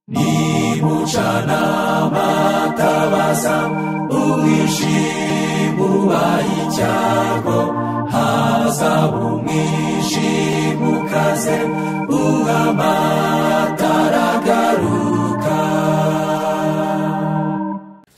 nimucana amatabaza umwijima ubaye icyago hazaba umwijima ukaze uhamatara agaruka.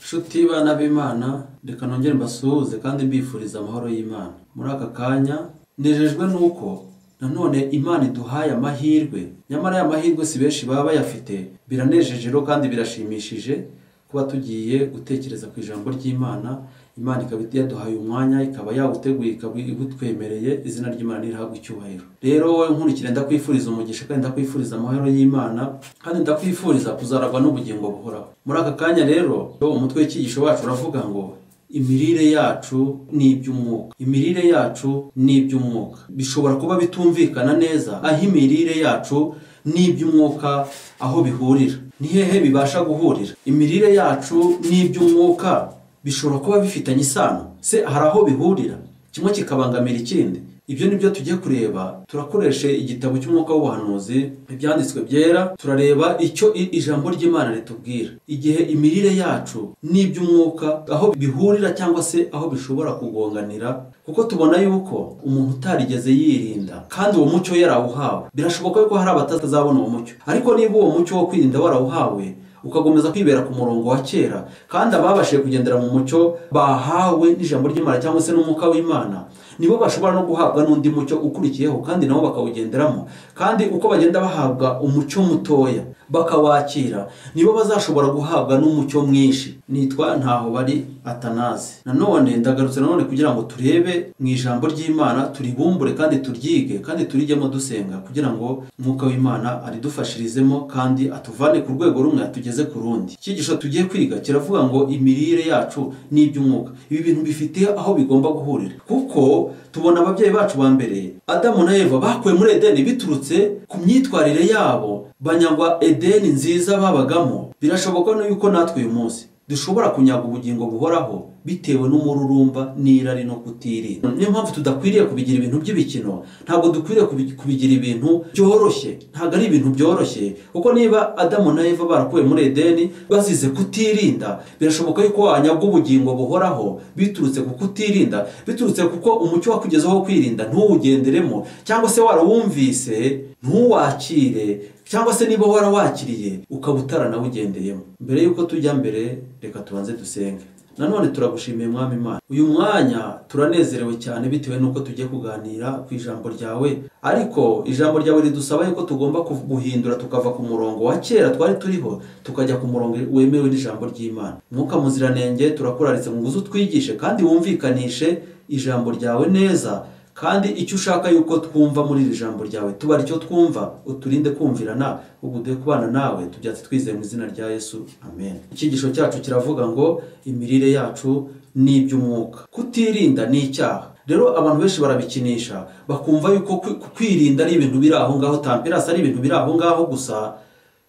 Nshuti bana b'Imana, reka nongere mbasuhuze kandi mbifuriza amahoro y'Imana. Muri aka kanya nejejwe nuko nanone Imana iduhaye amahirwe, nyamara aya mahirwe si benshi baba bayafite. Biranejeje rero kandi birashimishije kuba tugiye gutekereza ku ijambo ry'Imana. Imana ikaba yaduhaye umwanya, ikaba yawuteguye, ikaba igutwemereye. Izina ry'Imana nirihabwe icyubahiro. Rero wowe nkurikire, ndakwifuriza umugisha kandi ndakwifuriza amahoro y'Imana, kandi ndakwifuriza kuzaragwa n'ubugingo buhoraho. Muri aka kanya rero umutwe w'icyigisho wacu uravuga ngo imirire yacu ni iby'umwuka. Imirire yacu ni iby'umwuka. Bishobora kuba bitumvikana neza aho imirire yacu ni iby'umwuka aho bihurira. Ni hehe bibasha guhurira? Imirire yacu ni iby'umwuka bishobora kuba bifitanye isano se, hari aho bihurira kimwe kikabangamira ikindi? Ibyo nibyo tugiye kureba. Turakoresha igitabo cy'umwuka w'ubuhanuzi, ibyanditswe byera, turareba icyo ijambo ry'Imana ritubwira. Igihe imirire yacu n'iby'umwuka aho bihurira cyangwa se aho bishobora kugonganira, kuko tubona yuko umuntu utarigeze yirinda kandi uwo mucyo yarawuhawe, birashoboka yuko hari abatazabona uwo mucyo. Ariko niba uwo mucyo wo kwirinda warawuhawe ukakomeza kwibera ku murongo wa kera, kandi ababashije kugendera mu mucyo bahawe n'ijambo ry'Imana cyangwa se n'umwuka w'Imana, nibo bashobora no guhabwa n'undi mucyo ukurikiyeho kandi nabo bakawugenderamo. Kandi uko bagenda bahabwa umucyo mutoya bakawakira, nibo bazashobora guhabwa n'umucyo mwinshi. Nitwa ntaho bari Atanazi. Nanone ndagarutse nanone kugira ngo turebe mu ijambo ry'Imana, turibumbure kandi turyige kandi turijyemo dusenga, kugira ngo umwuka w'Imana aridufashirizemo kandi atuvane ku rwego rumwe atugeze ku rundi. Icyigisho tugiye kwiga kiravuga ngo imirire yacu ni iby'umwuka. Ibi bintu bifite aho bigomba guhurira, kuko tubona ababyeyi bacu ba mbere Adamu na Eva bakuwe muri Edeni biturutse ku myitwarire yabo, banyagwa Edeni nziza babagamo. Birashoboka yuko natwe uyu munsi dushobora kunyaga ubugingo buhoraho bitewe n'umururumba n'irari no kutirinda. Niyo mpamvu tudakwiriye kubigira ibintu by'ibikino. Ntabwo dukwiriye kubigira ibintu byoroshye. Ntabwo ari ibintu byoroshye, kuko niba Adamu na Eva barakuwe muri Edeni bazize kutirinda, birashoboka yuko wanyagwa ubugingo buhoraho biturutse ku kutirinda, biturutse kuko umucyo wakugezeho kwirinda ntuwugenderemo, cyangwa se warawumvise ntuwakire, cyangwa se niba warawakiriye ukaba utaranawugendeyemo. Mbere yuko tujya mbere, reka tubanze dusenge. Nanone turagushimiye Mwami Imana, uyu mwanya turanezerewe cyane bitewe nuko tugiye kuganira ku ijambo ryawe. Ariko ijambo ryawe ridusaba yuko tugomba guhindura, tukava ku murongo wa kera twari turiho tukajya ku murongo wemewe n'ijambo ry'Imana. Mwuka Muziranenge, turakuraritse ngo uze utwigishe kandi wumvikanishe ijambo ryawe neza, kandi icyo ushaka yuko twumva muri iri jambo ryawe tuba aricyo twumva. Uturinde kumvirana, ubude kubana nawe, tubyatse twizeye mu izina rya Yesu, amen. Icyigisho cyacu kiravuga ngo imirire yacu ni iby'umwuka. Kutirinda ni icyaha. Rero abantu benshi barabikinisha, bakumva yuko kwirinda ari ibintu biri aho ngaho, tamperasi ari ibintu biri aho ngaho gusa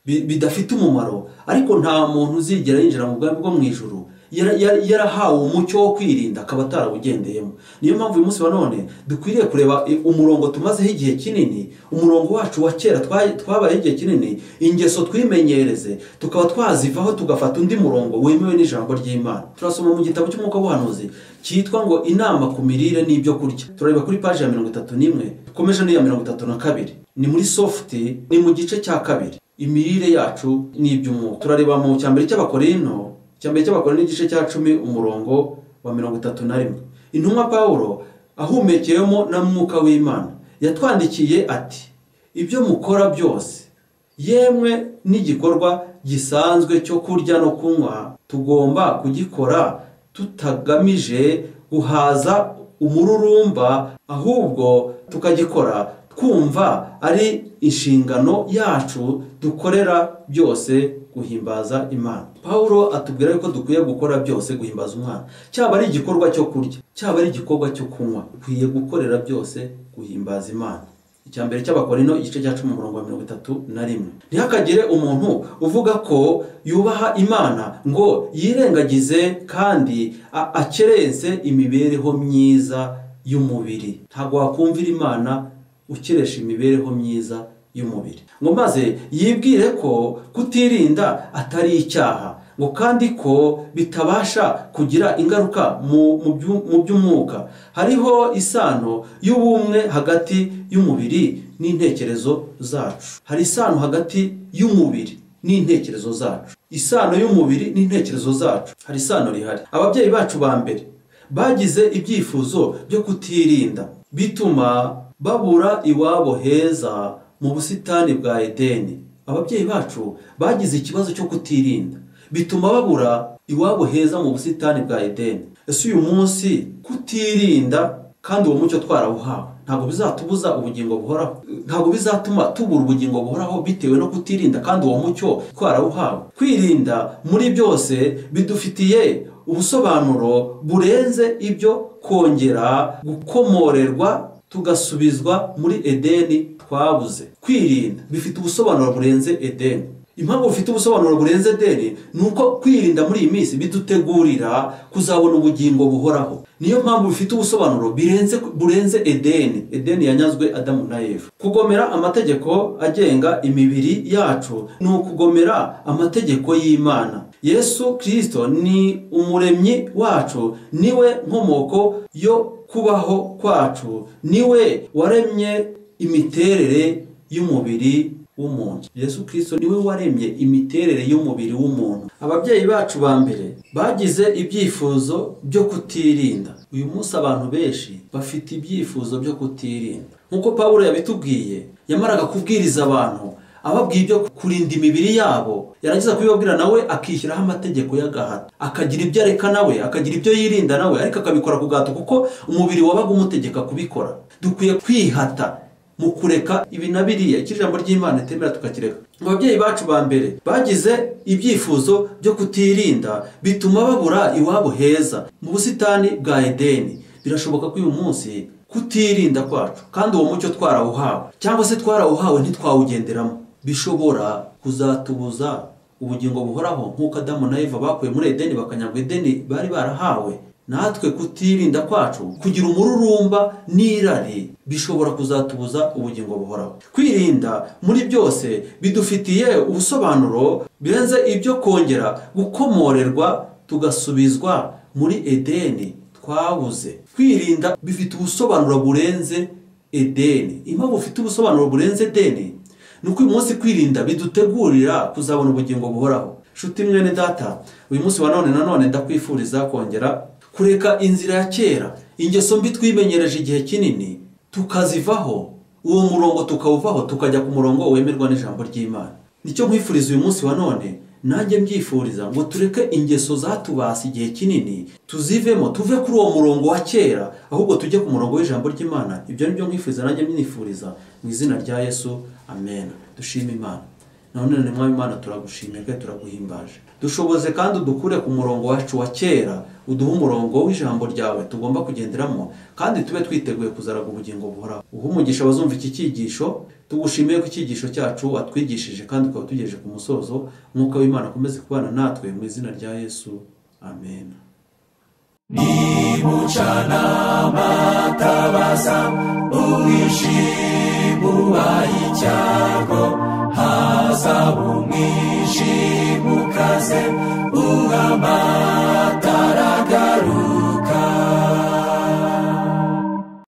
bidafite umumaro. Ariko nta muntu uzigera yinjira mu bwami bwo mu ijuru yarahawe umucyo wo kwirinda akaba atarawugendeyemo. Niyo mpamvu uyu munsi wa none dukwiriye kureba umurongo tumazeho igihe kinini, umurongo wacu wa kera twabaye igihe kinini, ingeso twimenyereze, tukaba twazivaho tugafata undi murongo wemewe n'ijambo ry'Imana. Turasoma mu gitabo cy'umwuka w'ubuhanuzi cyitwa ngo inama ku mirire n'ibyo kurya. Turareba kuri paji ya 31, dukomeje n'iya 32. Ni muri soft, ni mu gice cya kabiri. Imirire yacu ni iby'umwuka. Turareba mu cyambere cy'Abakorinto, cyambere cy'Abakorinto n'igice cya 10 umurongo wa 31. Intumwa Pawulo ahumekeyemo na mwuka w'Imana yatwandikiye ati, ibyo mukora byose, yemwe n'igikorwa gisanzwe cyo kurya no kunywa, tugomba kugikora tutagamije guhaza umururumba, ahubwo tukagikora twumva ari inshingano yacu, dukorera byose guhimbaza Imana. Pawulo atubwira yuko dukwiye gukora byose guhimbaza Umwana. Cyaba ari igikorwa cyo kurya, cyaba ari igikorwa cyo kunywa, dukwiye gukorera byose guhimbaza Imana. Icyambere cy'Abakorinto igice cya 10 umurongo wa 31. Ntihakagire umuntu uvuga ko yubaha Imana ngo yirengagize kandi akerense imibereho myiza y'umubiri. Ntabwo wakumvira Imana ukeresha imibereho myiza y'umubiri, ngo maze yibwire ko kutirinda atari icyaha, ngo kandi ko bitabasha kugira ingaruka mu by'umwuka. Hariho isano y'ubumwe hagati y'umubiri n'intekerezo zacu. Hari isano hagati y'umubiri n'intekerezo zacu. Isano y'umubiri n'intekerezo zacu, hari isano rihari. Ababyeyi bacu ba mbere bagize ibyifuzo byo kutirinda, bituma babura iwabo heza mu busitani bwa Edeni. Ababyeyi bacu bagize ikibazo cyo kutirinda, bituma babura iwabo heza mu busitani bwa Edeni. Ese uyu munsi kutirinda kandi uwo mucyo twarawuhawe, ntabwo bizatubuza ubugingo buhoraho? Ntabwo bizatuma tubura ubugingo buhoraho bitewe no kutirinda kandi uwo mucyo twarawuhawe? Kwirinda muri byose bidufitiye ubusobanuro burenze ibyo kongera gukomorerwa tugasubizwa muri Edeni twabuze. Kwirinda bifite ubusobanuro burenze Edeni. Impamvu bifite ubusobanuro burenze Edeni ni uko kwirinda muri iyi minsi bidutegurira kuzabona ubugingo buhoraho. Niyo mpamvu bifite ubusobanuro burenze Edeni. Edeni yanyazwe Adamu na Eva. Kugomera amategeko agenga imibiri yacu ni ukugomera amategeko y'Imana. Yesu Kristo ni umuremyi wacu, niwe nkomoko yo kubaho kwacu, niwe waremye imiterere y'umubiri w'umuntu. Yesu Kristo niwe waremye imiterere y'umubiri w'umuntu. Ababyeyi bacu ba mbere bagize ibyifuzo byo kutirinda. Uyu munsi abantu benshi bafite ibyifuzo byo kutirinda. Nkuko Pawulo yabitubwiye, yamaraga kubwiriza abantu ababwiye ibyo kurinda imibiri yabo, yarangiza kubibabwira nawe akishyiraho amategeko y'agahato, akagira ibyo areka nawe, akagira ibyo yirinda nawe, ariko akabikora ku gahato kuko umubiri wabaga umutegeka kubikora. Dukwiye kwihata mu kureka ibi na biriya ijambo ry'Imana itemera tukakireka. Ababyeyi bacu ba mbere bagize ibyifuzo byo kutirinda, bituma babura iwabo heza mu busitani bwa Edeni. Birashoboka ko uyu munsi kutirinda kwacu kandi uwo mucyo twarawuhawe, cyangwa se twarawuhawe ntitwawugenderamo, bishobora kuzatubuza ubugingo buhoraho nk'uko Adamu na Eva bakuye muri Edeni bakanyagwa Edeni bari barahawe. Natwe kutirinda kwacu, kugira umururumba n'irari, bishobora kuzatubuza ubugingo buhoraho. Kwirinda muri byose bidufitiye ubusobanuro birenze ibyo kongera gukomorerwa tugasubizwa muri Edeni twabuze. Kwirinda bifite ubusobanuro burenze Edeni. Impamvu bufite ubusobanuro burenze Edeni ni uko uyu munsi kwirinda bidutegurira kuzabona ubugingo buhoraho. Nshuti mwene data, uyu munsi wa none ndakwifuriza kongera kureka inzira ya kera, ingeso mbi twimenyereje igihe kinini, tukazivaho, uwo murongo tukawuvaho, tukajya ku murongo wemerwa n'ijambo ry'Imana. Nicyo nkwifuriza uyu munsi wa none, nanjye mbyifuriza ngo tureke ingeso zatubase igihe kinini, tuzivemo, tuve kuri uwo murongo wa kera, ahubwo tujye ku murongo w'ijambo ry'Imana. Ibyo nibyo nkwifuriza, nanjye mwifuriza mu izina rya Yesu, amen. Dushime Imana. None Mwami Imana turagushimiye kandi turaguhimbaje. Dushoboze kandi udukure ku murongo wacu wa kera, uduhe umurongo w'ijambo ryawe tugomba kugenderamo, kandi tube twiteguye kuzaraga ubugingo buhoraho. Uha umugisha abazumva iki cyigisho. Tugushimiye ko icyigisho cyacu watwigishije kandi ukaba tugejeje ku musozo. Mwuka w'Imana akomeze kubana natwe mu izina rya Yesu, amen. Nibucana matabaza uwishi